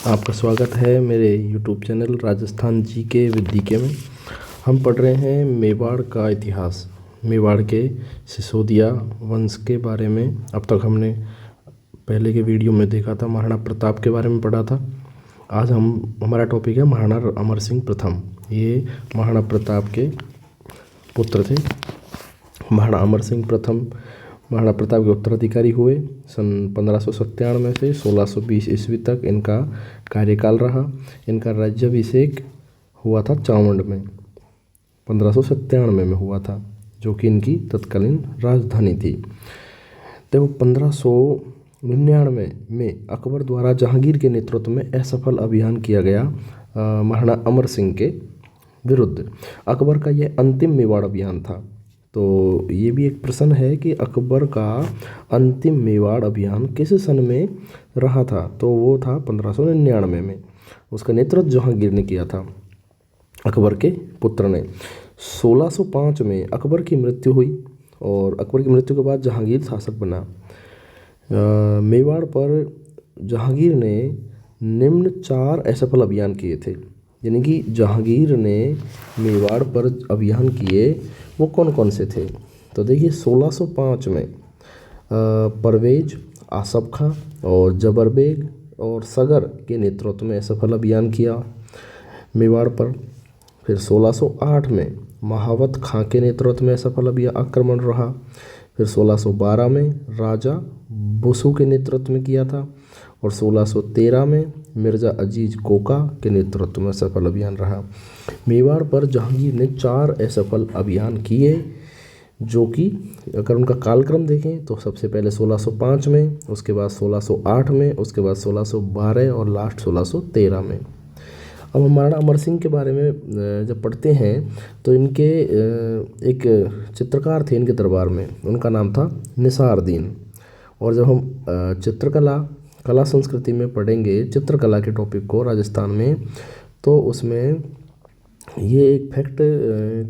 आपका स्वागत है मेरे YouTube चैनल राजस्थान जी के विद्य में। हम पढ़ रहे हैं मेवाड़ का इतिहास, मेवाड़ के सिसोदिया वंश के बारे में। अब तक हमने पहले के वीडियो में देखा था, महाराणा प्रताप के बारे में पढ़ा था। आज हमारा टॉपिक है महाराणा अमर सिंह प्रथम। ये महाराणा प्रताप के पुत्र थे। महाराणा अमर सिंह प्रथम महाराणा प्रताप के उत्तराधिकारी हुए। सन 1597 से 1620 ईस्वी तक इनका कार्यकाल रहा। इनका राज्याभिषेक हुआ था चावंड में, 1597 में हुआ था, जो कि इनकी तत्कालीन राजधानी थी। तो 1599 में अकबर द्वारा जहांगीर के नेतृत्व में असफल अभियान किया गया महाराणा अमर सिंह के विरुद्ध। अकबर का यह अंतिम मेवाड़ अभियान था। तो ये भी एक प्रश्न है कि अकबर का अंतिम मेवाड़ अभियान किस सन में रहा था। तो वो था 1599 में। उसका नेतृत्व जहांगीर ने किया था, अकबर के पुत्र ने। 1605 में अकबर की मृत्यु हुई और अकबर की मृत्यु के बाद जहांगीर शासक बना। मेवाड़ पर जहांगीर ने निम्न 4 असफल अभियान किए थे। यानी कि जहांगीर ने मेवाड़ पर अभियान किए, वो कौन कौन से थे। तो देखिए 1605 में परवेज, आसफ खां और जबर बेग और सगर के नेतृत्व में असफल अभियान किया मेवाड़ पर। फिर 1608 में महावत खां के नेतृत्व में असफल आक्रमण रहा। फिर 1612 में राजा बुसु के नेतृत्व में किया था और 1613 में मिर्ज़ा अजीज कोका के नेतृत्व में सफल अभियान रहा। मेवाड़ पर जहांगीर ने 4 असफल अभियान किए, जो कि अगर उनका कालक्रम देखें तो सबसे पहले 1605 में, उसके बाद 1608 में, उसके बाद 1612 और लास्ट 1613 में। अब हम महाराणा अमर सिंह के बारे में जब पढ़ते हैं तो इनके एक चित्रकार थे इनके दरबार में, उनका नाम था निसारदीन। और जब हम कला संस्कृति में पढ़ेंगे चित्रकला के टॉपिक को राजस्थान में, तो उसमें ये एक फैक्ट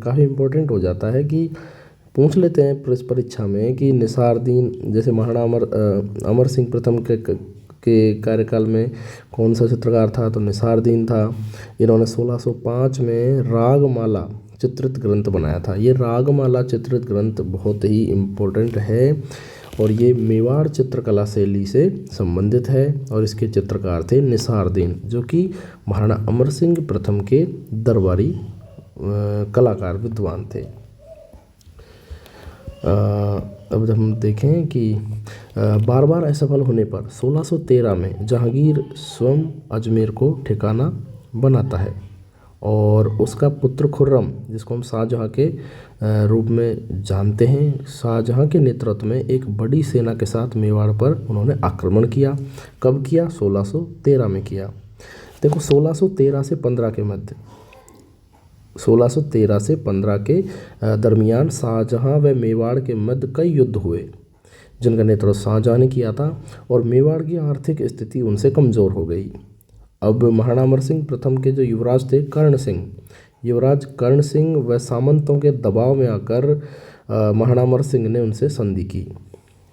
काफ़ी इम्पोर्टेंट हो जाता है कि पूछ लेते हैं परीक्षा में कि निसारदीन, जैसे महाराणा अमर सिंह प्रथम के कार्यकाल में कौन सा चित्रकार था, तो निसारदीन था। इन्होंने 1605 में रागमाला चित्रित ग्रंथ बनाया था। ये रागमाला चित्रित ग्रंथ बहुत ही इम्पोर्टेंट है और ये मेवाड़ चित्रकला शैली से संबंधित है और इसके चित्रकार थे निसारदीन, जो कि महाराणा अमर सिंह प्रथम के दरबारी कलाकार विद्वान थे। अब हम देखें कि बार बार असफल होने पर 1613 में जहांगीर स्वयं अजमेर को ठिकाना बनाता है और उसका पुत्र खुर्रम, जिसको हम शाहजहां के रूप में जानते हैं, शाहजहां के नेतृत्व में एक बड़ी सेना के साथ मेवाड़ पर उन्होंने आक्रमण किया। कब किया? 1613 में किया। देखो 1613 से 15 के मध्य, 1613 से 15 के दरमियान शाहजहां व मेवाड़ के मध्य कई युद्ध हुए, जिनका नेतृत्व शाहजहां ने किया था और मेवाड़ की आर्थिक स्थिति उनसे कमज़ोर हो गई। अब महाराणा अमर सिंह प्रथम के जो युवराज थे युवराज कर्ण सिंह व सामंतों के दबाव में आकर महाराणा अमर सिंह ने उनसे संधि की।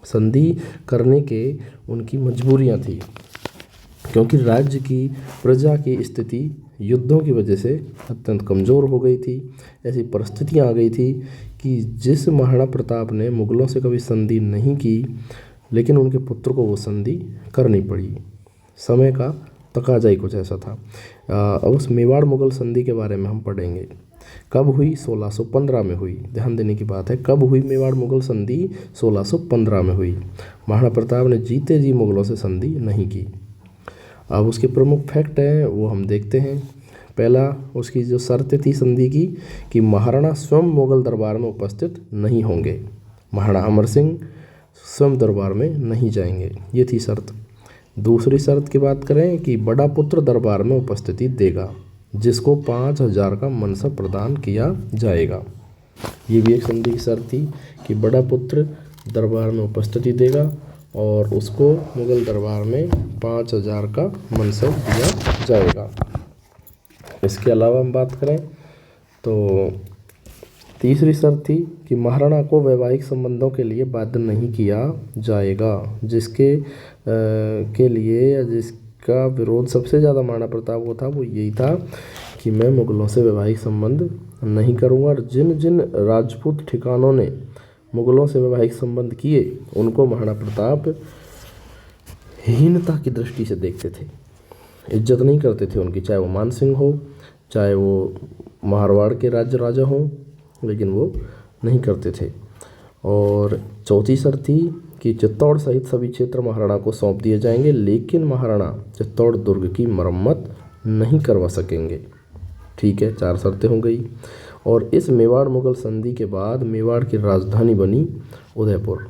संधि करने के उनकी मजबूरियां थी, क्योंकि राज्य की प्रजा की स्थिति युद्धों की वजह से अत्यंत कमज़ोर हो गई थी। ऐसी परिस्थितियां आ गई थी कि जिस महाराणा प्रताप ने मुगलों से कभी संधि नहीं की, लेकिन उनके पुत्र को वो संधि करनी पड़ी। समय का तकाजा ही कुछ ऐसा था। उस मेवाड़ मुगल संधि के बारे में हम पढ़ेंगे। कब हुई? 1615 में हुई। ध्यान देने की बात है, कब हुई मेवाड़ मुगल संधि? 1615 में हुई। महाराणा प्रताप ने जीते जी मुगलों से संधि नहीं की। अब उसके प्रमुख फैक्ट हैं वो हम देखते हैं। पहला, उसकी जो शर्त थी संधि की कि महाराणा स्वयं मुगल दरबार में उपस्थित नहीं होंगे, महाराणा अमर सिंह स्वयं दरबार में नहीं जाएंगे, ये थी शर्त। दूसरी शर्त की बात करें कि बड़ा पुत्र दरबार में उपस्थिति देगा, जिसको 5000 का मनसब प्रदान किया जाएगा। ये भी एक संधि की शर्त थी कि बड़ा पुत्र दरबार में उपस्थिति देगा और उसको मुगल दरबार में 5000 का मनसब दिया जाएगा। इसके अलावा हम बात करें तो तीसरी शर्त थी कि महाराणा को वैवाहिक संबंधों के लिए बाध्य नहीं किया जाएगा, जिसके के लिए जिसका विरोध सबसे ज़्यादा महाराणा प्रताप को था वो यही था कि मैं मुगलों से वैवाहिक संबंध नहीं करूँगा। और जिन जिन राजपूत ठिकानों ने मुगलों से वैवाहिक संबंध किए उनको महाराणा प्रताप हीनता की दृष्टि से देखते थे, इज्जत नहीं करते थे उनकी, चाहे वो मानसिंह हो, चाहे वो मारवाड़ के राज्य राजा हों, लेकिन वो नहीं करते थे। और चौथी शर्त थी कि चित्तौड़ सहित सभी क्षेत्र महाराणा को सौंप दिए जाएंगे, लेकिन महाराणा चित्तौड़ दुर्ग की मरम्मत नहीं करवा सकेंगे। ठीक है, 4 शर्तें हो गई। और इस मेवाड़ मुगल संधि के बाद मेवाड़ की राजधानी बनी उदयपुर।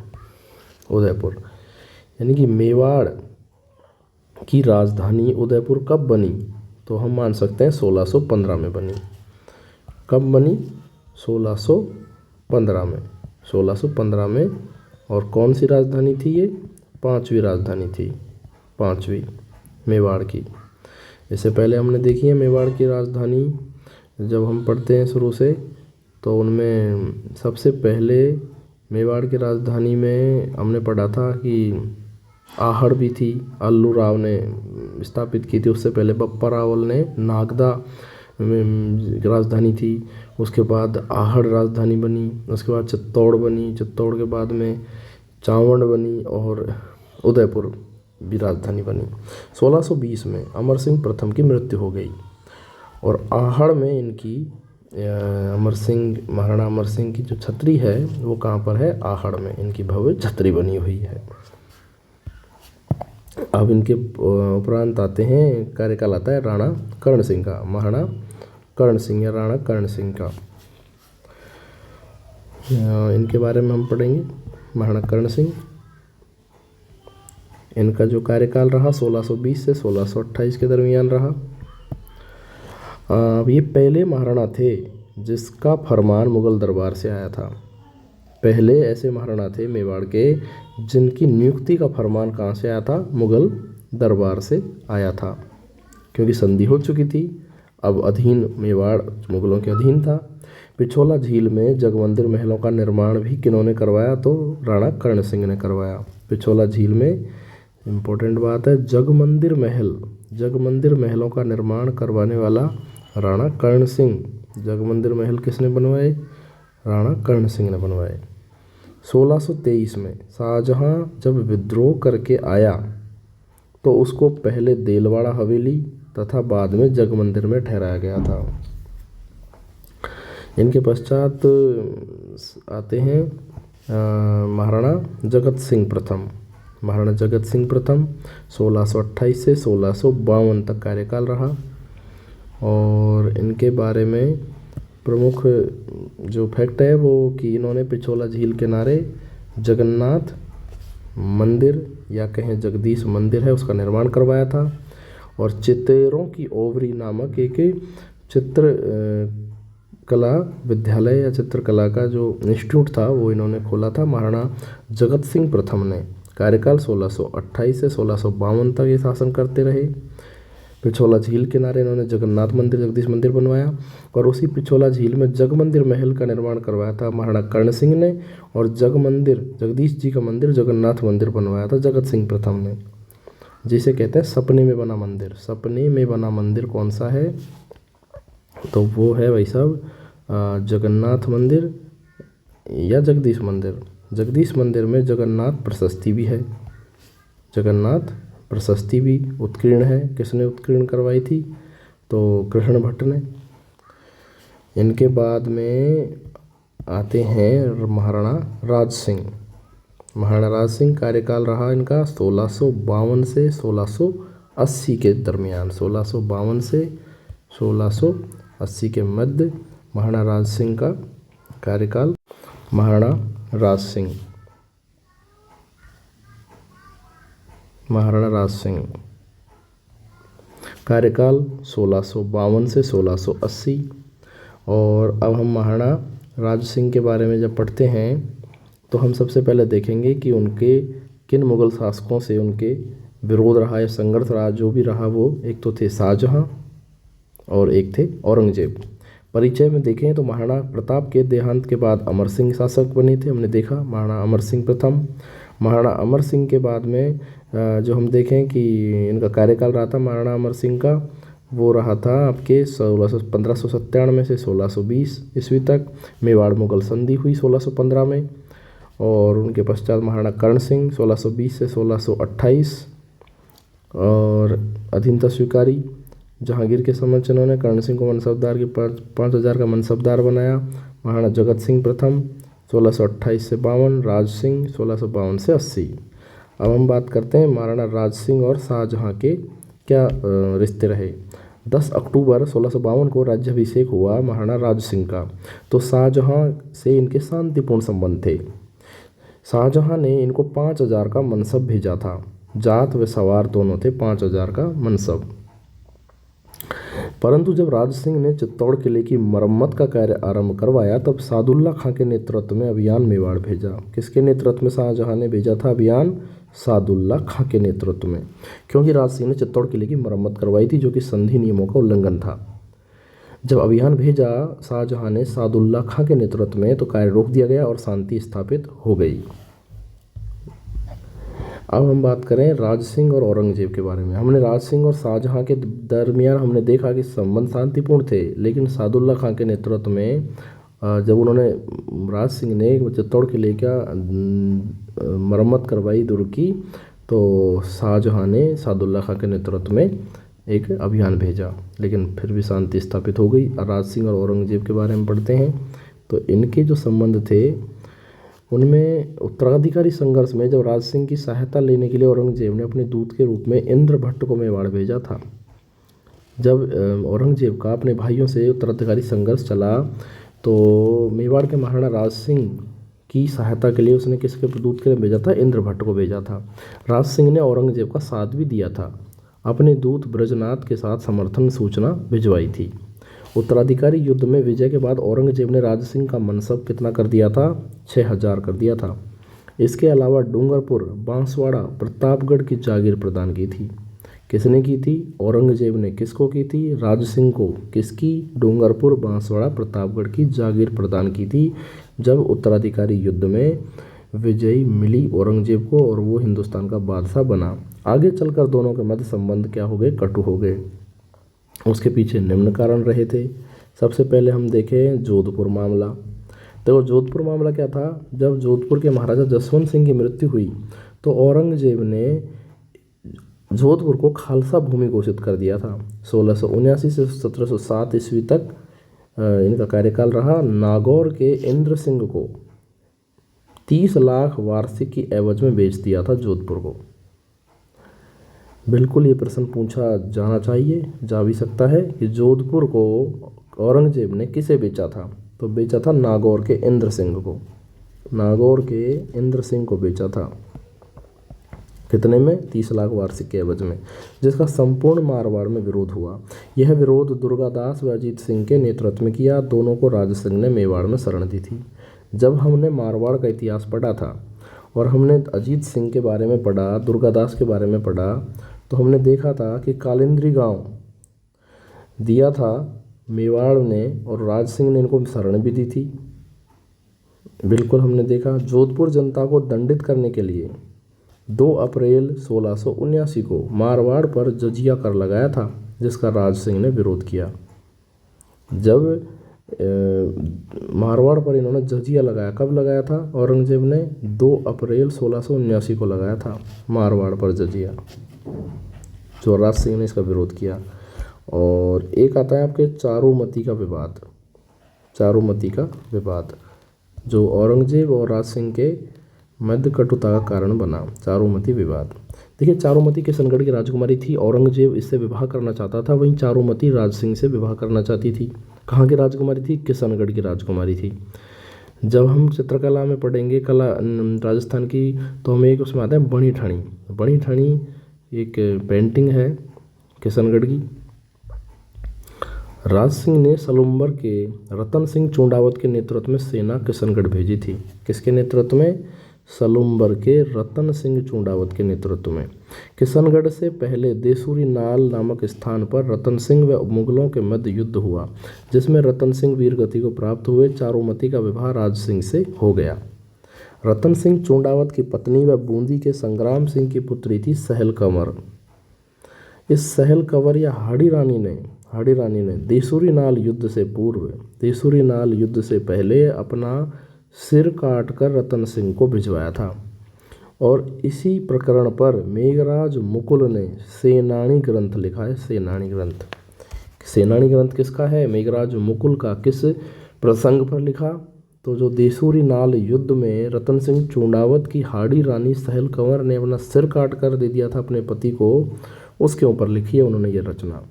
उदयपुर यानी कि मेवाड़ की राजधानी उदयपुर कब बनी, तो हम मान सकते हैं 1615 में बनी। कब बनी? 1615 में। 1615 में। और कौन सी राजधानी थी ये? 5वीं राजधानी थी, 5वीं मेवाड़ की। इससे पहले हमने देखी है मेवाड़ की राजधानी, जब हम पढ़ते हैं शुरू से तो उनमें सबसे पहले मेवाड़ की राजधानी में हमने पढ़ा था कि आहड़ भी थी, अल्लू राव ने स्थापित की थी। उससे पहले बप्पा रावल ने नागदा राजधानी थी। उसके बाद आहड़ राजधानी बनी, उसके बाद चित्तौड़ बनी, चित्तौड़ के बाद में चावंड बनी और उदयपुर भी राजधानी बनी। 1620 में अमर सिंह प्रथम की मृत्यु हो गई और आहड़ में इनकी महाराणा अमर सिंह की जो छतरी है वो कहाँ पर है? आहड़ में इनकी भव्य छतरी बनी हुई है। अब इनके उपरांत आते हैं, कार्यकाल आता है राणा कर्ण सिंह का, महाराणा कर्ण सिंह या राणा कर्ण सिंह का। इनके बारे में हम पढ़ेंगे। महाराणा कर्ण सिंह, इनका जो कार्यकाल रहा 1620 से 1628 के दरमियान रहा। अब ये पहले महाराणा थे जिसका फरमान मुगल दरबार से आया था। पहले ऐसे महाराणा थे मेवाड़ के जिनकी नियुक्ति का फरमान कहाँ से आया था? मुगल दरबार से आया था, क्योंकि संधि हो चुकी थी। अब अधीन मेवाड़ मुगलों के अधीन था। पिछोला झील में जगमंदिर महलों का निर्माण भी किन्होंने करवाया? तो राणा कर्ण सिंह ने करवाया। पिछोला झील में इम्पोर्टेंट बात है, जगमंदिर महल, जगमंदिर महलों का निर्माण करवाने वाला राणा कर्ण सिंह। जगमंदिर महल किसने बनवाए? राणा कर्ण सिंह ने बनवाए। 1623 में शाहजहां जब विद्रोह करके आया तो उसको पहले देलवाड़ा हवेली तथा बाद में जगमंदिर में ठहराया गया था। इनके पश्चात आते हैं महाराणा जगत सिंह प्रथम। महाराणा जगत सिंह प्रथम 1628 से 1652 तक कार्यकाल रहा। और इनके बारे में प्रमुख जो फैक्ट है वो कि इन्होंने पिछोला झील किनारे जगन्नाथ मंदिर या कहें जगदीश मंदिर है उसका निर्माण करवाया था। और चितेरों की ओवरी नामक एक चित्र कला विद्यालय या चित्रकला का जो इंस्टीट्यूट था वो इन्होंने खोला था महाराणा जगत सिंह प्रथम ने। कार्यकाल 1628 से 1652 तक ये शासन करते रहे। पिछोला झील किनारे इन्होंने जगन्नाथ मंदिर जगदीश मंदिर बनवाया और उसी पिछोला झील में जगमंदिर महल का निर्माण करवाया था महाराणा कर्ण सिंह ने। और जगमंदिर जगदीश जी का मंदिर जगन्नाथ मंदिर बनवाया था जगत सिंह प्रथम ने, जिसे कहते हैं सपने में बना मंदिर। सपने में बना मंदिर कौन सा है? तो वो है भाई साहब जगन्नाथ मंदिर या जगदीश मंदिर। जगदीश मंदिर में जगन्नाथ प्रशस्ति भी है, जगन्नाथ प्रशस्ति भी उत्कीर्ण है। किसने उत्कीर्ण करवाई थी? तो कृष्ण भट्ट ने। इनके बाद में आते हैं महाराणा राज सिंह। महाराणा राज सिंह कार्यकाल रहा इनका 1652 से 1680 के दरमियान। 1652 से 1680 के मध्य महाराणा राज सिंह का कार्यकाल। महाराणा राज सिंह, महाराणा राज सिंह कार्यकाल 1652 से 1680। और अब हम महाराणा राज सिंह के बारे में जब पढ़ते हैं तो हम सबसे पहले देखेंगे कि उनके किन मुग़ल शासकों से उनके विरोध रहा या संघर्ष रहा। जो भी रहा वो एक तो थे शाहजहां और एक थे औरंगजेब। परिचय में देखें तो महाराणा प्रताप के देहांत के बाद अमर सिंह शासक बने थे, हमने देखा महाराणा अमर सिंह प्रथम। महाराणा अमर सिंह के बाद में जो हम देखें कि इनका कार्यकाल रहा था महाराणा अमर सिंह का, वो रहा था आपके 1597 से 1620 ईस्वी तक। मेवाड़ मुगल संधि हुई 1615 में, और उनके पश्चात महाराणा कर्ण सिंह 1620 से 1628 और अधीनता स्वीकारी। जहांगीर के समक्ष इन्होंने कर्ण सिंह को मनसबदार की 5,000 का मनसबदार बनाया। महाराणा जगत सिंह प्रथम 1628 से 52, राज सिंह 1652 से 80। अब हम बात करते हैं महाराणा राज सिंह और शाहजहां के क्या रिश्ते रहे। 10 अक्टूबर 1652 को राज्याभिषेक हुआ महाराणा राज सिंह का। तो शाहजहां से इनके शांतिपूर्ण संबंध थे। शाहजहां ने इनको 5,000 का मनसब भेजा था। जात व सवार दोनों थे, 5,000 का मनसब। परंतु जब राज सिंह ने चित्तौड़ किले की मरम्मत का कार्य आरंभ करवाया, तब सादुल्ला खां के नेतृत्व में अभियान मेवाड़ भेजा। किसके नेतृत्व में शाहजहां ने भेजा था अभियान? सादुल्ला खां के नेतृत्व में, क्योंकि राज सिंह ने चित्तौड़ किले की मरम्मत करवाई थी, जो कि संधि नियमों का उल्लंघन था। जब अभियान भेजा शाहजहां ने सादुल्ला खां के नेतृत्व में, तो कार्य रोक दिया गया और शांति स्थापित हो गई। अब हम बात करें राज सिंह और औरंगजेब के बारे में। हमने राज सिंह और शाहजहां के दरमियान हमने देखा कि संबंध शांतिपूर्ण थे, लेकिन सादुल्ला खां के नेतृत्व में जब उन्होंने राज सिंह ने चित्तौड़ किले का मरम्मत करवाई दुर्ग की, तो शाहजहां ने सादुल्ला खां के नेतृत्व में एक अभियान भेजा, लेकिन फिर भी शांति स्थापित हो गई। राज सिंह और औरंगजेब के बारे में पढ़ते हैं, तो इनके जो संबंध थे उनमें उत्तराधिकारी संघर्ष में जब राज सिंह की सहायता लेने के लिए औरंगजेब ने अपने दूत के रूप में इंद्रभट्ट को मेवाड़ भेजा था। जब औरंगजेब का अपने भाइयों से उत्तराधिकारी संघर्ष चला, तो मेवाड़ के महाराणा राज सिंह की सहायता के लिए उसने किसके दूत के लिए भेजा था? इंद्रभट्ट को भेजा था। राज सिंह ने औरंगजेब का साथ भी दिया था। अपने दूत ब्रजनाथ के साथ समर्थन सूचना भिजवाई थी। उत्तराधिकारी युद्ध में विजय के बाद औरंगजेब ने राज सिंह का मनसब कितना कर दिया था? 6,000 कर दिया था। इसके अलावा डूंगरपुर, बांसवाड़ा, प्रतापगढ़ की जागीर प्रदान की थी। किसने की थी? औरंगजेब ने। किसको की थी? राज सिंह को। किसकी? डूंगरपुर, बांसवाड़ा, प्रतापगढ़ की जागीर प्रदान की थी, जब उत्तराधिकारी युद्ध में विजयी मिली औरंगजेब को और वो हिंदुस्तान का बादशाह बना। आगे चलकर दोनों के मध्य संबंध क्या हो गए? कटु हो गए। उसके पीछे निम्न कारण रहे थे। सबसे पहले हम देखें जोधपुर मामला। देखो जोधपुर मामला क्या था? जब जोधपुर के महाराजा जसवंत सिंह की मृत्यु हुई, तो औरंगजेब ने जोधपुर को खालसा भूमि घोषित कर दिया था। 1679 से 1707 ईस्वी तक इनका कार्यकाल रहा। नागौर के इंद्र सिंह को 30 लाख वार्षिक की एवज में बेच दिया था जोधपुर को। बिल्कुल ये प्रश्न पूछा जाना चाहिए, जा भी सकता है कि जोधपुर को औरंगजेब ने किसे बेचा था? तो बेचा था नागौर के इंद्र सिंह को। नागौर के इंद्र सिंह को बेचा था। कितने में? 30 लाख वार्षिक के एवज में, जिसका संपूर्ण मारवाड़ में विरोध हुआ। यह विरोध दुर्गादास व अजीत सिंह के नेतृत्व में किया। दोनों को राज सिंह ने मेवाड़ में शरण दी थी। जब हमने मारवाड़ का इतिहास पढ़ा था और हमने अजीत सिंह के बारे में पढ़ा, दुर्गादास के बारे में पढ़ा, तो हमने देखा था कि कालिंद्री गांव दिया था मेवाड़ ने और राज सिंह ने इनको शरण भी दी थी। बिल्कुल हमने देखा। जोधपुर जनता को दंडित करने के लिए 2 अप्रैल 1679 को मारवाड़ पर जजिया कर लगाया था, जिसका राज सिंह ने विरोध किया। जब मारवाड़ पर इन्होंने जजिया लगाया, कब लगाया था? औरंगजेब ने 2 अप्रैल 1679 को लगाया था मारवाड़ पर जजिया, जो राज सिंह ने इसका विरोध किया। और एक आता है आपके चारूमती का विवाद। चारूमती का विवाद जो औरंगजेब और राज सिंह के मध्य कटुता का कारण बना। चारूमती विवाद। देखिए चारूमती किशनगढ़ की राजकुमारी थी। औरंगजेब इससे विवाह करना चाहता था, वहीं चारूमती राज सिंह से विवाह करना चाहती थी। कहाँ की राजकुमारी थी? किशनगढ़ की राजकुमारी थी। जब हम चित्रकला में पढ़ेंगे कला राजस्थान की, तो हमें एक उसमें आता है बणी ठाणी। बणी ठाणी एक पेंटिंग है किशनगढ़ की। राज सिंह ने सलुम्बर के रतन सिंह चूंडावत के नेतृत्व में सेना किशनगढ़ भेजी थी। किसके नेतृत्व में? सलुम्बर के रतन सिंह चूंडावत के नेतृत्व में। किशनगढ़ से पहले देसूरी नाल नामक स्थान पर रतन सिंह व मुगलों के मध्य युद्ध हुआ, जिसमें रतन सिंह वीरगति को प्राप्त हुए। चारूमती का विवाह राज सिंह से हो गया। रतन सिंह चूंडावत की पत्नी व बूंदी के संग्राम सिंह की पुत्री थी सहल कंवर। इस सहल कंवर या हाड़ी रानी ने देसूरी नाल युद्ध से पहले अपना सिर काटकर रतन सिंह को भिजवाया था। और इसी प्रकरण पर मेघराज मुकुल ने सेनानी ग्रंथ लिखा है। सेनानी ग्रंथ किसका है? मेघराज मुकुल का। किस प्रसंग पर लिखा? तो जो देसूरी नाल युद्ध में रतन सिंह चूंडावत की हाड़ी रानी सहल कंवर ने अपना सिर काट कर दे दिया था अपने पति को, उसके ऊपर लिखी है उन्होंने ये रचना।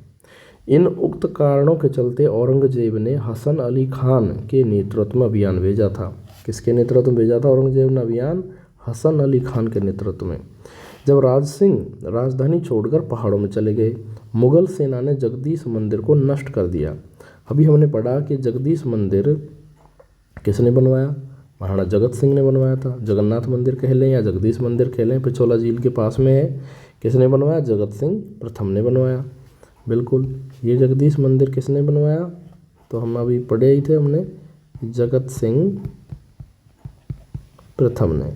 इन उक्त कारणों के चलते औरंगजेब ने हसन अली खान के नेतृत्व में अभियान भेजा था। किसके नेतृत्व में भेजा था औरंगजेब ने अभियान? हसन अली खान के नेतृत्व में। जब राज सिंह राजधानी छोड़कर पहाड़ों में चले गए, मुगल सेना ने जगदीश मंदिर को नष्ट कर दिया। अभी हमने पढ़ा कि जगदीश मंदिर किसने बनवाया? महाराणा जगत सिंह ने बनवाया था। जगन्नाथ मंदिर कह लें या जगदीश मंदिर कह लें, पिछोला झील के पास में है। किसने बनवाया? जगत सिंह प्रथम ने बनवाया। बिल्कुल, ये जगदीश मंदिर किसने बनवाया? तो हम अभी पढ़े ही थे हमने, जगत सिंह प्रथम ने।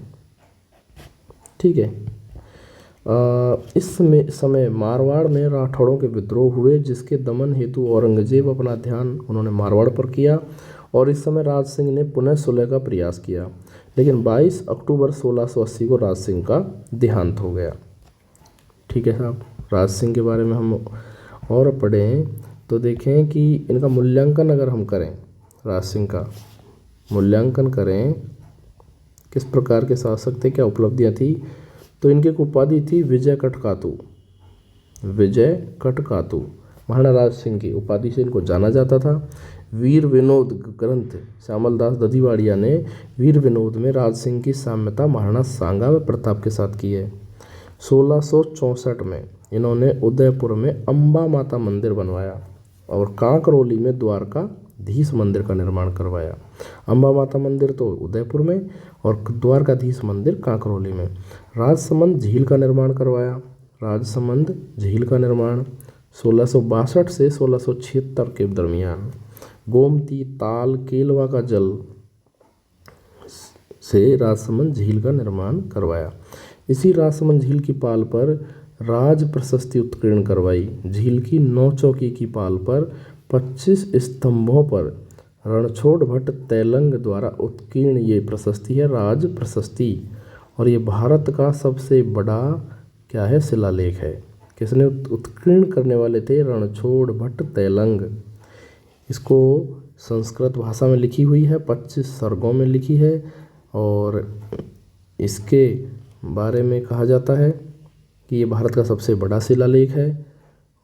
ठीक है। इस समय मारवाड़ में राठौड़ों के विद्रोह हुए, जिसके दमन हेतु औरंगजेब अपना ध्यान उन्होंने मारवाड़ पर किया। और इस समय राज सिंह ने पुनः सुलह का प्रयास किया, लेकिन 22 अक्टूबर 1680 को राज सिंह का देहांत हो गया। ठीक है साहब। राज सिंह के बारे में हम और पढ़ें तो देखें कि इनका मूल्यांकन अगर हम करें, राज सिंह का मूल्यांकन करें, किस प्रकार के शासक थे, क्या उपलब्धियां थी, तो इनकी एक उपाधि थी विजय कटकातु। महाराणा राज सिंह की उपाधि से इनको जाना जाता था। वीर विनोद ग्रंथ श्यामल दास दधीवाड़िया ने वीर विनोद में राज सिंह की साम्यता महाराणा सांगा व प्रताप के साथ की है। 1664 में इन्होंने उदयपुर में अम्बा माता मंदिर बनवाया और कांकरोली में द्वारकाधीश मंदिर का निर्माण करवाया। अम्बा माता मंदिर तो उदयपुर में और द्वारकाधीश मंदिर कांकरोली में। राजसमंद झील का निर्माण करवाया। राजसमंद झील का निर्माण 1662 से 1676 के दरमियान। गोमती, ताल, केलवा का जल से राजसमंद झील का निर्माण करवाया। इसी राजसमंद झील की पाल पर राज प्रशस्ति उत्कीर्ण करवाई। झील की 9 चौकी की पाल पर 25 स्तंभों पर रणछोड़ भट्ट तैलंग द्वारा उत्कीर्ण ये प्रशस्ति है, राज प्रशस्ति। और ये भारत का सबसे बड़ा क्या है? शिलालेख है। किसने उत्कीर्ण करने वाले थे? रणछोड़ भट्ट तैलंग। इसको संस्कृत भाषा में लिखी हुई है, 25 सर्गों में लिखी है। और इसके बारे में कहा जाता है कि ये भारत का सबसे बड़ा शिलालेख है।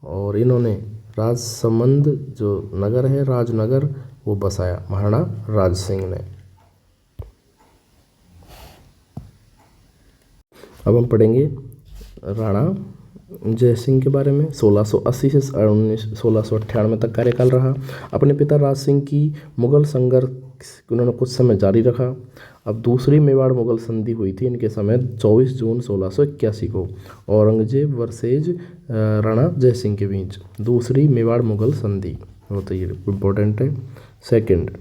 और इन्होंने राजसमंद जो नगर है, राजनगर, वो बसाया महाराणा राज सिंह ने। अब हम पढ़ेंगे राणा जयसिंह के बारे में। 1680 से 1698 तक कार्यकाल रहा। अपने पिता राज सिंह की मुगल संघर्ष उन्होंने कुछ समय जारी रखा। अब दूसरी मेवाड़ मुगल संधि हुई थी इनके समय 24 जून 1681 को, औरंगजेब वर्सेज राणा जयसिंह के बीच दूसरी मेवाड़ मुगल संधि। वो तो ये इम्पोर्टेंट है। सेकंड,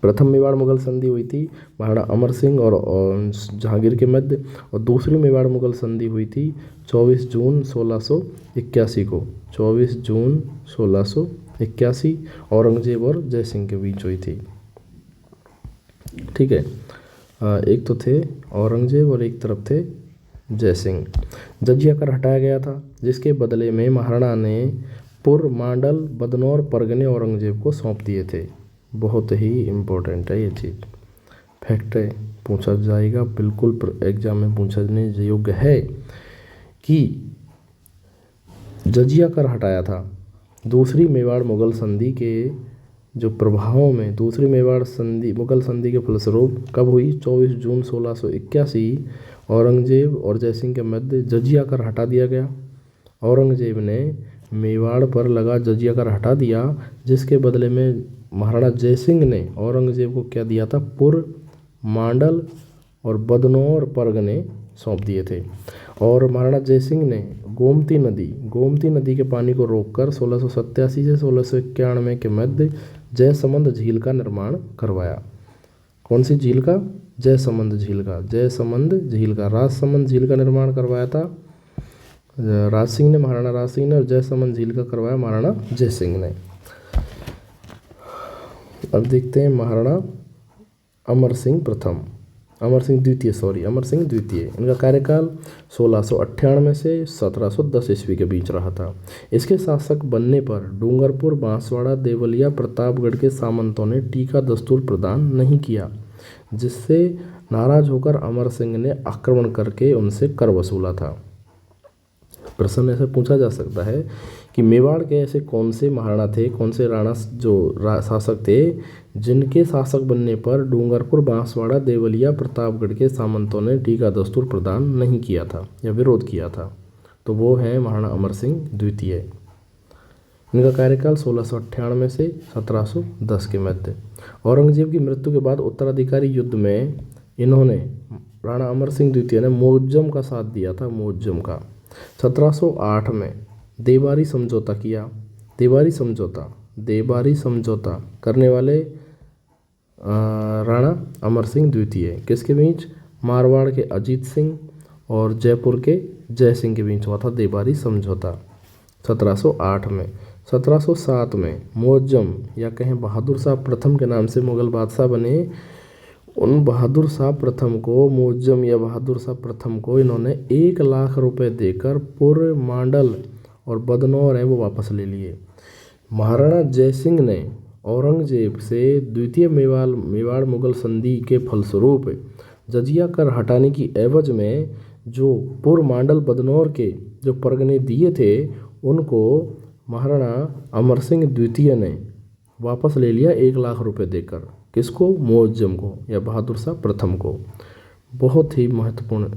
प्रथम मेवाड़ मुगल संधि हुई थी महाराणा अमर सिंह और जहांगीर के मध्य, और दूसरी मेवाड़ मुगल संधि हुई थी 24 जून 1681 को। 24 जून 1681 औरंगजेब और जयसिंह के बीच हुई थी। ठीक है। एक तो थे औरंगजेब और एक तरफ थे जयसिंह। जजिया कर हटाया गया था, जिसके बदले में महाराणा ने पुर, मांडल, बदनौर परगने औरंगजेब को सौंप दिए थे। बहुत ही इम्पोर्टेंट है ये चीज़, फैक्ट है, पूछा जाएगा, बिल्कुल एग्जाम में पूछने योग्य है कि जजिया कर हटाया था। दूसरी मेवाड़ मुगल संधि के जो प्रभावों में दूसरी मेवाड़ संधि मुगल संधि के फलस्वरूप कब हुई? 24 जून 1681 औरंगजेब और जयसिंह के मध्य जजिया कर हटा दिया गया। औरंगजेब ने मेवाड़ पर लगा जजिया कर हटा दिया, जिसके बदले में महाराणा जयसिंह ने औरंगजेब को क्या दिया था? पुर, मांडल और बदनौर परगने सौंप दिए थे। और महाराणा जयसिंह ने गोमती नदी के पानी को रोककर 1687 से 1691 के मध्य जयसमंद झील का निर्माण करवाया। कौन सी झील का? जयसमंद झील का, जयसमंद झील का। राजसमंद झील का निर्माण करवाया था राज सिंह ने, महाराणा राज सिंह ने, और जयसमंद झील का करवाया महाराणा जय सिंह ने। अब देखते हैं महाराणा अमर सिंह प्रथम, अमर सिंह द्वितीय, सॉरी अमर सिंह द्वितीय। इनका कार्यकाल 1698 से 1710 ईस्वी के बीच रहा था। इसके शासक बनने पर डूंगरपुर, बांसवाड़ा, देवलिया, प्रतापगढ़ के सामंतों ने टीका दस्तूर प्रदान नहीं किया, जिससे नाराज होकर अमर सिंह ने आक्रमण करके उनसे कर वसूला था। प्रश्न ऐसे पूछा जा सकता है कि मेवाड़ के ऐसे कौन से महाराणा थे, कौन से राणा जो शासक थे जिनके शासक बनने पर डूंगरपुर, बांसवाड़ा, देवलिया, प्रतापगढ़ के सामंतों ने टीका दस्तूर प्रदान नहीं किया था या विरोध किया था। तो वो है महाराणा अमर सिंह द्वितीय। इनका कार्यकाल 1698 से 1710 के मध्य। औरंगजेब की मृत्यु के बाद उत्तराधिकारी युद्ध में इन्होंने, राणा अमर सिंह द्वितीय ने मुअज्जम का साथ दिया था, मुअज्जम का। 1708 में देबारी समझौता किया। देबारी समझौता करने वाले राणा अमर सिंह द्वितीय किसके बीच? मारवाड़ के अजीत सिंह और जयपुर के जय सिंह के बीच हुआ था देबारी समझौता 1708 में। 1707 में मुअज्जम या कहें बहादुर शाह प्रथम के नाम से मुगल बादशाह बने। उन बहादुर शाह प्रथम को, मुअज्जम या बहादुर शाह प्रथम को इन्होंने 1 लाख रुपए देकर पूर्व मांडल और बदनौर है वो वापस ले लिए। महाराणा जय सिंह ने औरंगजेब से द्वितीय मेवाड़ मुगल संधि के फलस्वरूप जजिया कर हटाने की एवज में जो पूर्व मांडल, बदनौर के जो परगने दिए थे उनको महाराणा अमर सिंह द्वितीय ने वापस ले लिया 1 लाख रुपए देकर। किसको? मुअज्जम को या बहादुर शाह प्रथम को। बहुत ही महत्वपूर्ण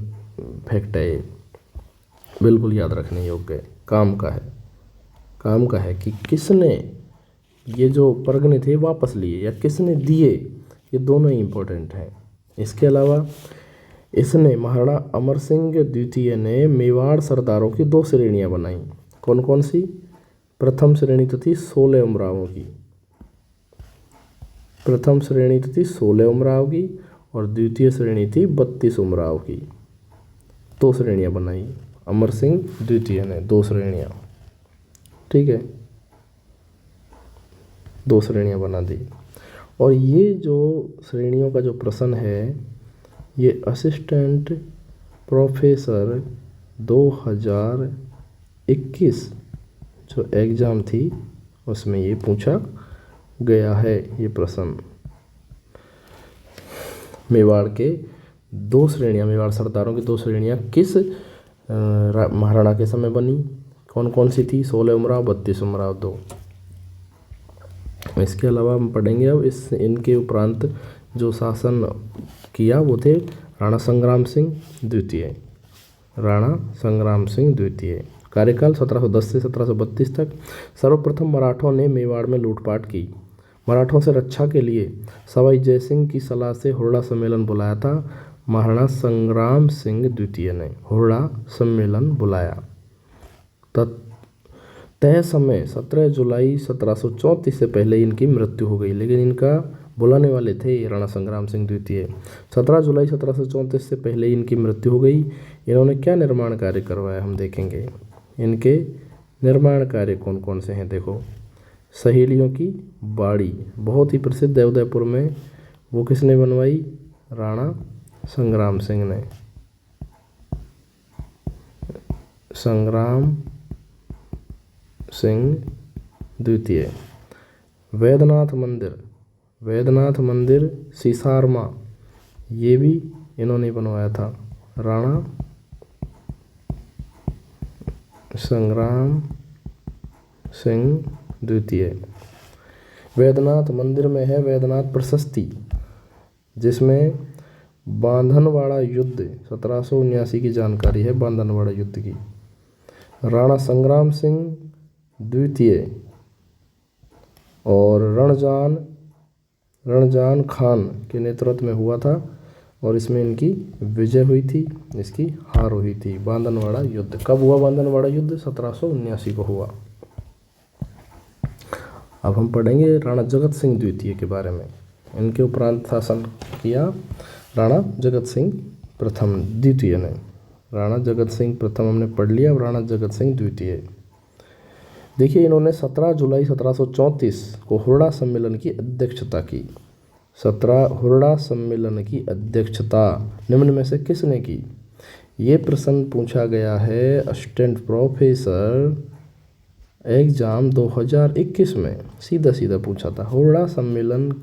फैक्ट है ये, बिल्कुल याद रखने योग्य काम का है कि किसने ये जो परगने थे वापस लिए या किसने दिए, ये दोनों ही इम्पोर्टेंट हैं। इसके अलावा इसने, महाराणा अमर सिंह द्वितीय ने मेवाड़ सरदारों की 2 श्रेणियां बनाई। कौन कौन सी? प्रथम श्रेणी तो थी 16 उमरावों की, प्रथम श्रेणी तो थी 16 उमराव की और द्वितीय श्रेणी थी 32 उमराव की। 2 श्रेणियां बनाई अमर सिंह द्वितीय ने, 2 श्रेणियां, ठीक है, 2 श्रेणियां बना दी। और ये जो श्रेणियों का जो प्रश्न है ये असिस्टेंट प्रोफेसर 2021 जो एग्ज़ाम थी उसमें ये पूछा गया है ये प्रश्न। मेवाड़ के 2 श्रेणियाँ, मेवाड़ सरदारों की 2 श्रेणियाँ किस महाराणा के समय बनी? कौन कौन सी थी? 16 उमराव, 32 उमराव 2। इसके अलावा हम पढ़ेंगे अब इनके उपरांत जो शासन किया वो थे राणा संग्राम सिंह द्वितीय। राणा संग्राम सिंह द्वितीय कार्यकाल 1710 से 1732 तक। सर्वप्रथम मराठों ने मेवाड़ में लूटपाट की। मराठों से रक्षा के लिए सवाई जय सिंह की सलाह से हुरड़ा सम्मेलन बुलाया था। महाराणा संग्राम सिंह द्वितीय ने हुरड़ा सम्मेलन बुलाया। तय समय 17 जुलाई 1734 से पहले इनकी मृत्यु हो गई, लेकिन इनका बुलाने वाले थे राणा संग्राम सिंह द्वितीय। 17 जुलाई 1734 से पहले इनकी मृत्यु हो गई। इन्होंने क्या निर्माण कार्य करवाया हम देखेंगे। इनके निर्माण कार्य कौन कौन से हैं देखो। सहेलियों की बाड़ी बहुत ही प्रसिद्ध है उदयपुर में, वो किसने बनवाई? राणा संग्राम सिंह ने। संग्राम सिंह द्वितीय। वैद्यनाथ मंदिर सीसारमा ये भी इन्होंने बनवाया था, राणा संग्राम सिंह द्वितीय। वैद्यनाथ मंदिर में है वैद्यनाथ प्रशस्ति, जिसमें बांधनवाड़ा युद्ध 1779 की जानकारी है, बांधनवाड़ा युद्ध की। राणा संग्राम सिंह द्वितीय और रणजान खान के नेतृत्व में हुआ था और इसमें इनकी विजय हुई थी, इसकी हार हुई थी। बांधनवाड़ा युद्ध कब हुआ? बांधनवाड़ा युद्ध 1779 को हुआ। अब हम पढ़ेंगे राणा जगत सिंह द्वितीय के बारे में। इनके उपरांत शासन किया राणा जगत सिंह प्रथम, द्वितीय नहीं, राणा जगत सिंह प्रथम हमने पढ़ लिया, अब राणा जगत सिंह द्वितीय। देखिए इन्होंने 17 जुलाई 1734 को हुरडा सम्मेलन की अध्यक्षता की। 17 हुरडा सम्मेलन की अध्यक्षता निम्न में से किसने की? ये प्रश्न पूछा गया है असिस्टेंट प्रोफेसर एग्जाम 2021 में, सीधा सीधा पूछा था। हुरडा सम्मेलन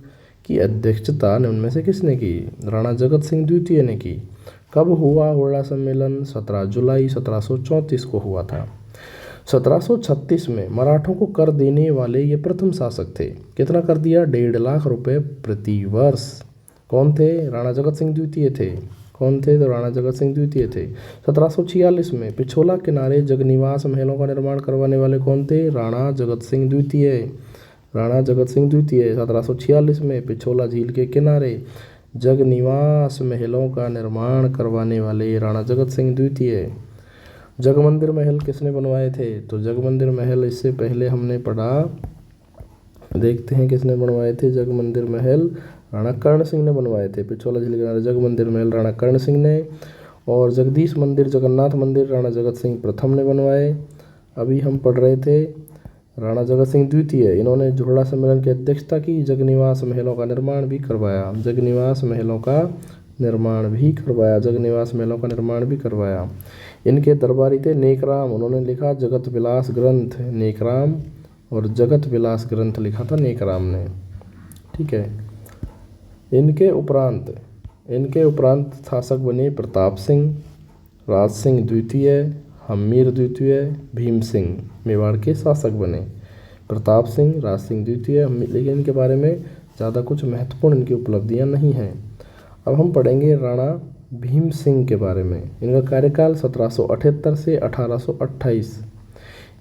की अध्यक्षता निम्न में से किसने की? राणा जगत सिंह द्वितीय ने की। कब हुआ हुरडा सम्मेलन? 17 जुलाई 1734 को हुआ था। 1736 में मराठों को कर देने वाले ये प्रथम शासक थे। कितना कर दिया? 1.5 लाख रुपए प्रति वर्ष। कौन थे? राणा जगत सिंह द्वितीय थे। कौन थे? तो राणा जगत सिंह द्वितीय थे। 1746 में पिछोला किनारे जगनिवास महलों का निर्माण करवाने वाले कौन थे? राणा जगत सिंह द्वितीय। राणा जगत सिंह द्वितीय 1746 में पिछोला झील के किनारे जगनिवास महलों का निर्माण करवाने वाले राणा जगत सिंह द्वितीय। जगमंदिर महल किसने बनवाए थे? तो जगमंदिर महल इससे पहले हमने पढ़ा, देखते हैं किसने बनवाए थे। जगमंदिर महल राणा कर्ण सिंह ने बनवाए थे। पिछोला झील के किनारे जगमंदिर महल राणा कर्ण सिंह ने, और जगदीश मंदिर जगन्नाथ मंदिर राणा जगत सिंह प्रथम ने बनवाए। अभी हम पढ़ रहे थे राणा जगत सिंह द्वितीय, इन्होंने हुरडा सम्मेलन की अध्यक्षता की। जगनिवास महलों का निर्माण भी करवाया। जगनिवास महलों का निर्माण भी करवाया। जगनिवास महलों का निर्माण भी करवाया। इनके दरबारी थे नेकराम, उन्होंने लिखा जगत विलास ग्रंथ। नेकराम और जगत विलास ग्रंथ लिखा था नेकराम ने। ठीक है। इनके उपरांत शासक बने प्रताप सिंह, राज सिंह द्वितीय, हमीर द्वितीय, भीम सिंह मेवाड़ के शासक बने। प्रताप सिंह, राज सिंह द्वितीय, लेकिन इनके बारे में ज़्यादा कुछ महत्वपूर्ण इनकी उपलब्धियां नहीं हैं। अब हम पढ़ेंगे राणा भीम सिंह के बारे में। इनका कार्यकाल 1778 से 1828।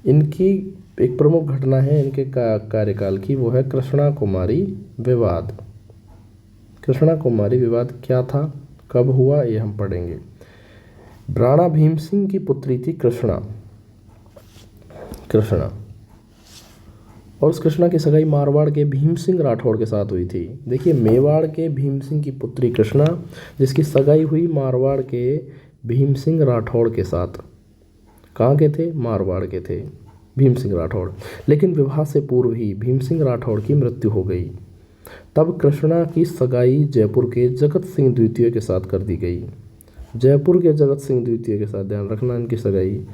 इनकी एक प्रमुख घटना है इनके कार्यकाल की, वो है कृष्णा कुमारी विवाद। कृष्णा कुमारी विवाद क्या था, कब हुआ, ये हम पढ़ेंगे। राणा भीम सिंह की पुत्री थी कृष्णा, और उस कृष्णा की सगाई मारवाड़ के भीम सिंह राठौड़ के साथ हुई थी। देखिए मेवाड़ के भीम सिंह की पुत्री कृष्णा, जिसकी सगाई हुई मारवाड़ के भीम सिंह राठौड़ के साथ। कहाँ के थे? मारवाड़ के थे भीम सिंह राठौड़। लेकिन विवाह से पूर्व ही भीम सिंह राठौड़ की मृत्यु हो गई। तब कृष्णा की सगाई जयपुर के जगत सिंह द्वितीय के साथ कर दी गई। जयपुर के जगत सिंह द्वितीय के साथ, ध्यान रखना, इनकी सगाई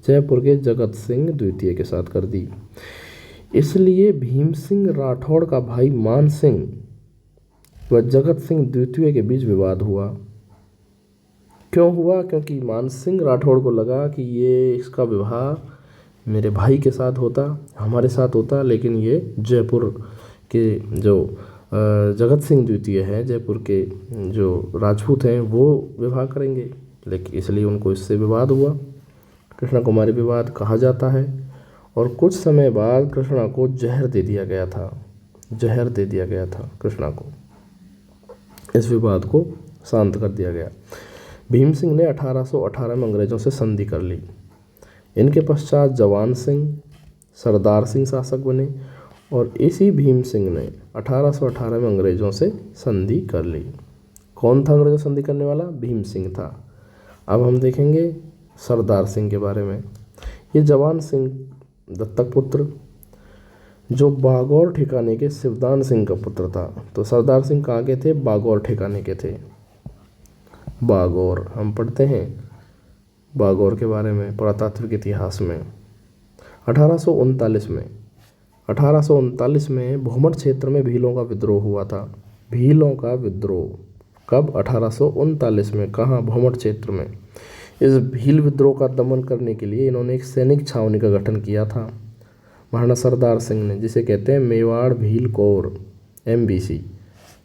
जयपुर के जगत सिंह द्वितीय के साथ कर दी। इसलिए भीम सिंह राठौड़ का भाई मान सिंह व जगत सिंह द्वितीय के बीच विवाद हुआ। क्यों हुआ? क्योंकि मान सिंह राठौड़ को लगा कि ये इसका विवाह मेरे भाई के साथ होता, हमारे साथ होता, लेकिन ये जयपुर के जो जगत सिंह द्वितीय है, जयपुर के जो राजपूत हैं, वो विवाह करेंगे, लेकिन इसलिए उनको इससे विवाद हुआ। कृष्णा कुमारी विवाद कहा जाता है। और कुछ समय बाद कृष्णा को जहर दे दिया गया था। जहर दे दिया गया था कृष्णा को। इस विवाद को शांत कर दिया गया। भीम सिंह ने 1818 में अंग्रेजों से संधि कर ली। इनके पश्चात जवान सिंह, सरदार सिंह शासक बने, और इसी भीम सिंह ने 1818 में अंग्रेजों से संधि कर ली। कौन था अंग्रेजों से संधि करने वाला? भीम सिंह था। अब हम देखेंगे सरदार सिंह के बारे में। ये जवान सिंह दत्तक पुत्र, जो बागौर ठिकाने के शिवदान सिंह का पुत्र था। तो सरदार सिंह कहाँ के थे? बागौर ठिकाने के थे। बागौर हम पढ़ते हैं बागौर के बारे में पुरातात्विक इतिहास में। 1839 में भोमट क्षेत्र में भीलों का विद्रोह हुआ था। भीलों का विद्रोह कब? 1839 में। कहाँ? भोमट क्षेत्र में। इस भील विद्रोह का दमन करने के लिए इन्होंने एक सैनिक छावनी का गठन किया था महाराणा सरदार सिंह ने, जिसे कहते हैं मेवाड़ भील कोर, MBC।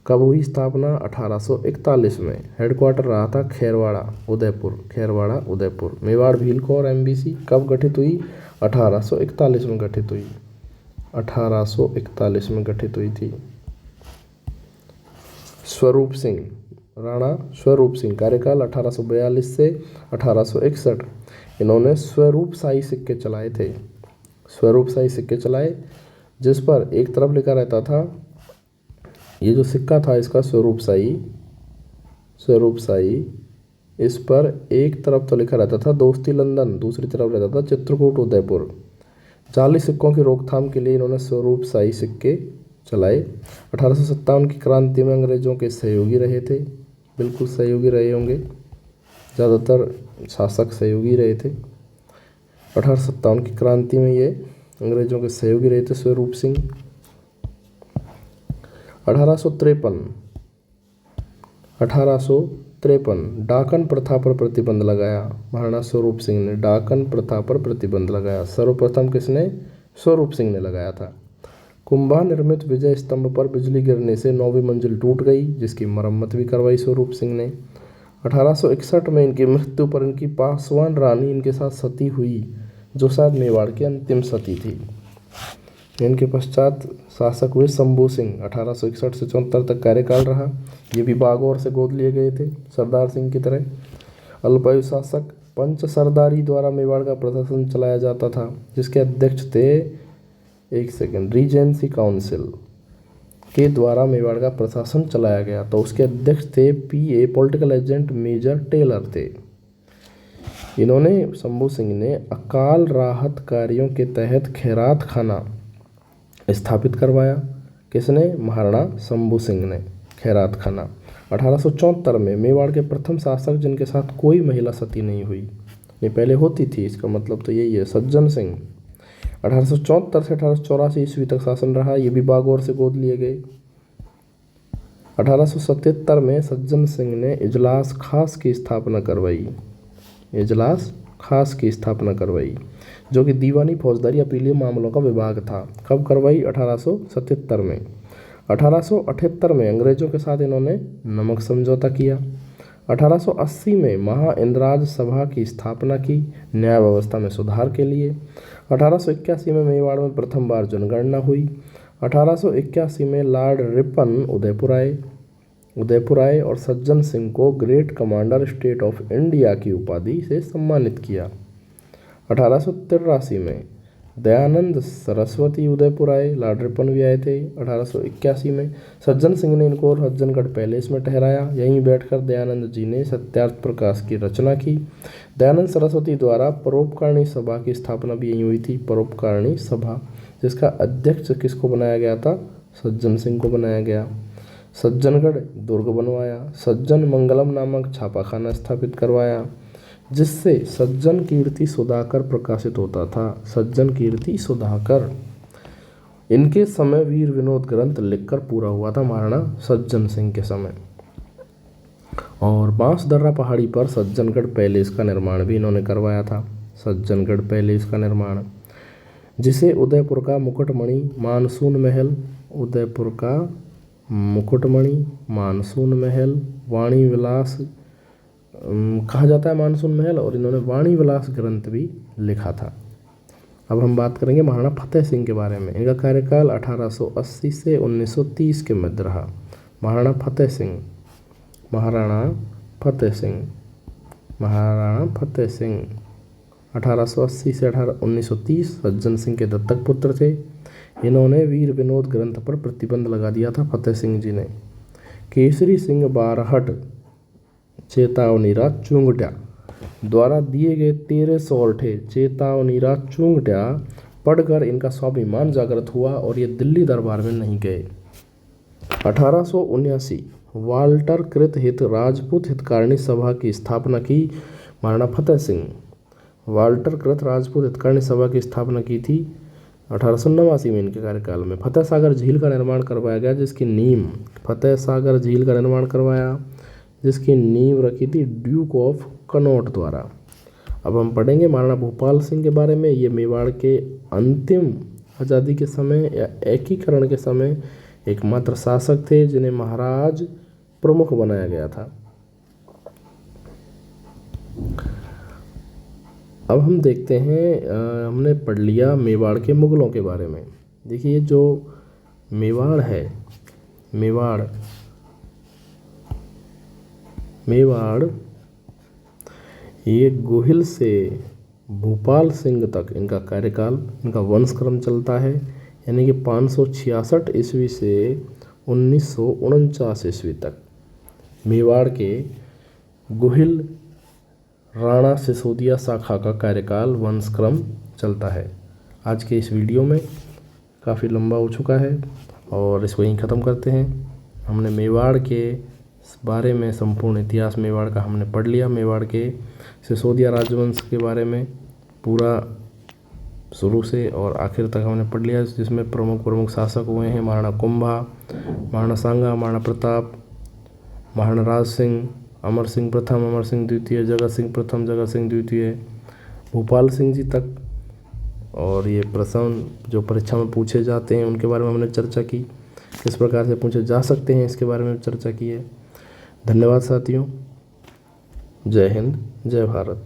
कब हुई स्थापना? 1841 में। हेडक्वार्टर रहा था खैरवाड़ा उदयपुर। मेवाड़ भील कोर MBC कब गठित हुई? 1841 में गठित हुई। 1841 में गठित हुई थी। स्वरूप सिंह, राणा स्वरूप सिंह, कार्यकाल 1842 से 1861। इन्होंने स्वरूपशाही सिक्के चलाए थे। स्वरूपशाही सिक्के चलाए, जिस पर एक तरफ लिखा रहता था, ये जो सिक्का था इसका स्वरूपशाही स्वरूप शाही। इस पर एक तरफ तो लिखा रहता था दोस्ती लंदन, दूसरी तरफ रहता था चित्रकूट उदयपुर। जाली सिक्कों की रोकथाम के लिए इन्होंने स्वरूप शाही सिक्के चलाए। 1857 की क्रांति में अंग्रेजों के सहयोगी रहे थे, बिल्कुल सहयोगी रहे होंगे, ज़्यादातर शासक सहयोगी रहे थे। 1857 की क्रांति में ये अंग्रेजों के सहयोगी रहे थे स्वरूप सिंह। 1853 डाकन प्रथा पर प्रतिबंध लगाया। महाराणा स्वरूप सिंह ने डाकन प्रथा पर प्रतिबंध लगाया। सर्वप्रथम किसने? स्वरूप सिंह ने लगाया था। कुंभा निर्मित विजय स्तंभ पर बिजली गिरने से 9वीं मंजिल टूट गई, जिसकी मरम्मत भी करवाई स्वरूप सिंह ने। 1861 में इनकी मृत्यु पर इनकी पासवान रानी इनके साथ सती हुई, जो शायद मेवाड़ की अंतिम सती थी। इनके पश्चात शासक हुए शंभू सिंह। 1861 से 74 तक कार्यकाल रहा। ये भी बागौर से गोद लिए गए थे, सरदार सिंह की तरह। अल्पायु शासक पंच सरदारी द्वारा मेवाड़ का प्रशासन चलाया जाता था, जिसके अध्यक्ष थे रीजेंसी काउंसिल के द्वारा मेवाड़ का प्रशासन चलाया गया। तो उसके अध्यक्ष थे PA political agent major Taylor थे। इन्होंने शंभू सिंह ने अकाल राहत कार्यों के तहत खैरात खाना स्थापित करवाया। किसने? महाराणा शंभू सिंह ने खैरात खाना। 1874 में मेवाड़ के प्रथम शासक जिनके साथ कोई महिला सती नहीं हुई, ये पहले होती थी, इसका मतलब तो यही है, सज्जन सिंह। 1874 से 1884 ईस्वी तक शासन रहा। ये भी बागौर से गोद लिए गए। 1877 में सज्जन सिंह ने इजलास खास की स्थापना करवाई। इजलास खास की स्थापना करवाई, जो कि दीवानी फौजदारी अपीलीय मामलों का विभाग था। कब करवाई? 1877 में। 1878 में अंग्रेजों के साथ इन्होंने नमक समझौता किया। 1880 में महा इंद्राज सभा की स्थापना की, न्याय व्यवस्था में सुधार के लिए। 1881 में मेवाड़ में प्रथम बार जनगणना हुई। 1881 में लॉर्ड रिपन उदयपुर आए और सज्जन सिंह को great commander state of India की उपाधि से सम्मानित किया। 1883 में दयानंद सरस्वती उदयपुर आए, लॉर्ड रिपन भी आए थे। 1881 में सज्जन सिंह ने इनको सज्जनगढ़ पैलेस में ठहराया। यहीं बैठकर दयानंद जी ने सत्यार्थ प्रकाश की रचना की। दयानंद सरस्वती द्वारा परोपकारिणी सभा की स्थापना भी यहीं हुई थी। परोपकारिणी सभा, जिसका अध्यक्ष किसको बनाया गया था? सज्जन सिंह को बनाया गया। सज्जनगढ़ दुर्ग बनवाया। सज्जन मंगलम नामक छापाखाना स्थापित करवाया, जिससे सज्जन कीर्ति सुधाकर प्रकाशित होता था। सज्जन कीर्ति सुधाकर। इनके समय वीर विनोद ग्रंथ लिखकर पूरा हुआ था, महाराणा सज्जन सिंह के समय। और बांसदर्रा पहाड़ी पर सज्जनगढ़ पैलेस का निर्माण भी इन्होंने करवाया था। सज्जनगढ़ पैलेस का निर्माण, जिसे उदयपुर का मुकुटमणि मानसून महल, उदयपुर का मुकुटमणि मानसून महल, वाणी विलास कहा जाता है, मानसून महल, और इन्होंने वाणी विलास ग्रंथ भी लिखा था। अब हम बात करेंगे महाराणा फतेह सिंह के बारे में। इनका कार्यकाल 1880 से 1930 के मध्य रहा। महाराणा फतेह सिंह 1880 से 1930 सज्जन सिंह के दत्तक पुत्र थे। इन्होंने वीर विनोद ग्रंथ पर प्रतिबंध लगा दिया था फतेह सिंह जी ने। केसरी सिंह बारहट चेतावनीराज चूंगट्या द्वारा दिए गए 13 सौरठे चेतावनीराज चूंगट्या पढ़कर इनका स्वाभिमान जागृत हुआ और ये दिल्ली दरबार में नहीं गए। 1879 वाल्टर कृत हित राजपूत हितकारिणी सभा की स्थापना की महाराणा फतेह सिंह। वाल्टर कृत राजपूत हितकारिणी सभा की स्थापना की थी 1889 में इनके कार्यकाल में। फतेह सागर झील का निर्माण करवाया गया, जिसकी नींव रखी थी ड्यूक ऑफ कनॉट द्वारा। अब हम पढ़ेंगे महाराणा भूपाल सिंह के बारे में। ये मेवाड़ के अंतिम आज़ादी के समय या एकीकरण के समय एकमात्र शासक थे जिन्हें महाराज प्रमुख बनाया गया था। अब हम देखते हैं, हमने पढ़ लिया मेवाड़ के मुगलों के बारे में। देखिए, जो मेवाड़ है, मेवाड़ ये गोहिल से भूपाल सिंह तक इनका कार्यकाल, इनका वंशक्रम चलता है, यानी कि 566 ईस्वी से 1949 ईस्वी तक मेवाड़ के गुहिल राणा सिसोदिया शाखा का कार्यकाल वंशक्रम चलता है। आज के इस वीडियो में काफ़ी लंबा हो चुका है और इसको यहीं ख़त्म करते हैं। हमने मेवाड़ के बारे में संपूर्ण इतिहास मेवाड़ का हमने पढ़ लिया। मेवाड़ के सिसोदिया राजवंश के बारे में पूरा शुरू से और आखिर तक हमने पढ़ लिया, जिसमें प्रमुख शासक हुए हैं महाराणा कुंभा, महाराणा सांगा, महाराणा प्रताप, महाराणा राज सिंह, अमर सिंह प्रथम, अमर सिंह द्वितीय, जगत सिंह प्रथम, जगत सिंह द्वितीय, भूपाल सिंह जी तक। और ये प्रश्न जो परीक्षा में पूछे जाते हैं उनके बारे में हमने चर्चा की, किस प्रकार से पूछे जा सकते हैं इसके बारे में चर्चा की है। धन्यवाद साथियों। जय हिंद, जय भारत।